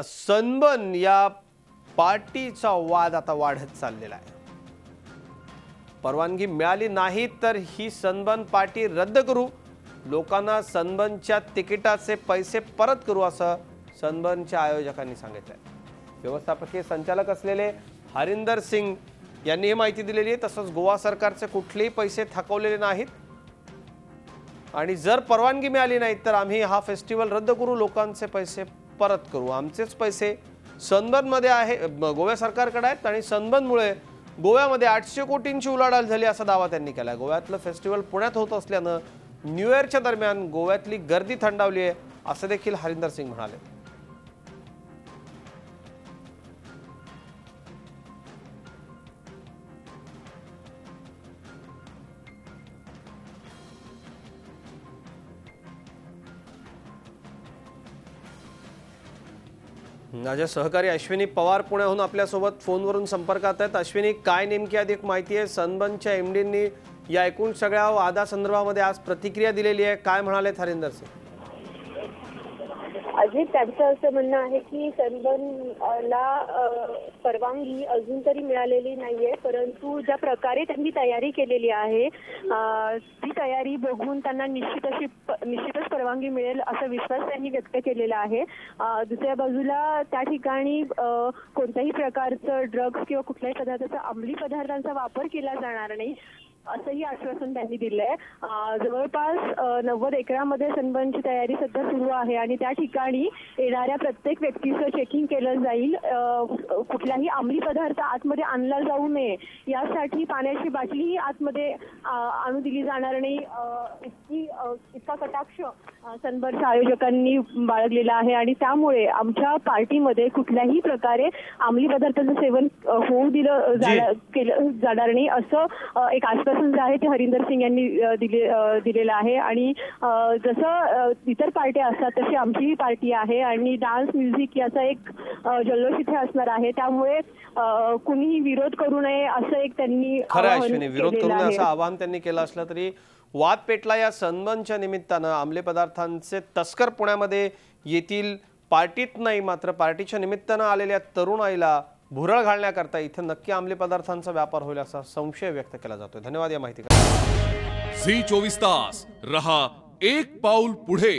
Sunburn या पार्टीचा वाद आता वाढत चाललेला आहे। परवानगी मिळाली नाही तर ही सनबर्न पार्टी रद्द करू, लोकांना सनबर्नच्या तिकिटाचे पैसे परत करू असं सनबर्नच्या आयोजकांनी सांगितलं। व्यवस्थापकीय संचालक असलेले हरिंदर सिंग यांनी ही माहिती दिलेली आहे। तसंच गोवा सरकारचे कुठलेही पैसे थकवलेले नाहीत आणि जर परवानगी मिळाली नाही तर आम्ही हा फेस्टिवल रद्द करू, लोकांचे पैसे परत करू। आमचेच पैसे सनबर्न मध्ये आहे, गोवा सरकारकडे आहेत आणि सनबर्नमुळे गोव्यामध्ये 800 कोटींची उलाढाल झाली असा दावा त्यांनी केला। गोव्यातलं फेस्टिवल पुण्यात होत असल्याने न्यू इयरच्या दरम्यान गोव्यातली गर्दी थंडावली आहे असं देखील हरिंदर सिंग म्हणाले। माझे सहकारी अश्विनी पवार पुण्याहून आपल्या सोबत फोनवरून संपर्कात आहेत। अश्विनी, काय नेमकी अधिक माहिती आहे? सनबर्नच्या एमडींनी या एकूण सगळ्या वादासंदर्भामध्ये आज प्रतिक्रिया दिलेली आहे, काय म्हणाले हरिंदर सिंग? अजित, त्यांचं असं म्हणणं आहे की सनबर्नला परवानगी अजून तरी मिळालेली नाहीये, परंतु ज्या प्रकारे त्यांनी तयारी केलेली आहे ती तयारी बघून त्यांना निश्चितच परवानगी मिळेल असा विश्वास त्यांनी व्यक्त केलेला आहे। दुसऱ्या बाजूला त्या ठिकाणी कोणत्याही प्रकारचं ड्रग्स किंवा कुठल्याही पदार्थाचा अंमली पदार्थांचा वापर केला जाणार नाही असंही आश्वासन त्यांनी दिलंय। जवळपास 90 एकरामध्ये सनबर्नची तयारी सध्या सुरू आहे आणि त्या ठिकाणी येणाऱ्या प्रत्येक व्यक्तीचं चेकिंग केलं जाईल। कुठलाही अंमली पदार्थ आतमध्ये आणला जाऊ नये यासाठी पाण्याची बाटलीही आतमध्ये आणू दिली जाणार नाही, इतका कटाक्ष सनबर्नच्या आयोजकांनी बाळगलेला आहे आणि त्यामुळे आमच्या पार्टीमध्ये कुठल्याही प्रकारे अंमली पदार्थांचं सेवन होऊ केलं जाणार नाही असं एक आश्वासन आहे ते हरिंदर सिंग यांनी दिलेलं आहे। आणि जसं इतर पार्ट्या असतात तशी आमची पार्टी आहे आणि डान्स म्युझिक याचा एक जल्लोष इथे असणार आहे, त्यामुळे कुणीही विरोध करू नये असं एक त्यांनी विरोध करू नये असं आवाहन त्यांनी केलं असलं तरी वाद पेटला या सनबर्नच्या निमित्तानं। अंमली पदार्थांचे तस्कर पुण्यामध्ये येतील, पार्टीत नाही मात्र पार्टीच्या निमित्तानं आलेल्या तरुणाईला भुरळ घालण्याकरता इथे नक्की अंमली पदार्थांचा व्यापार होईल असा संशय व्यक्त केला जातोय। धन्यवाद या माहिती। झी 24 तास रहा एक पाऊल पुढे।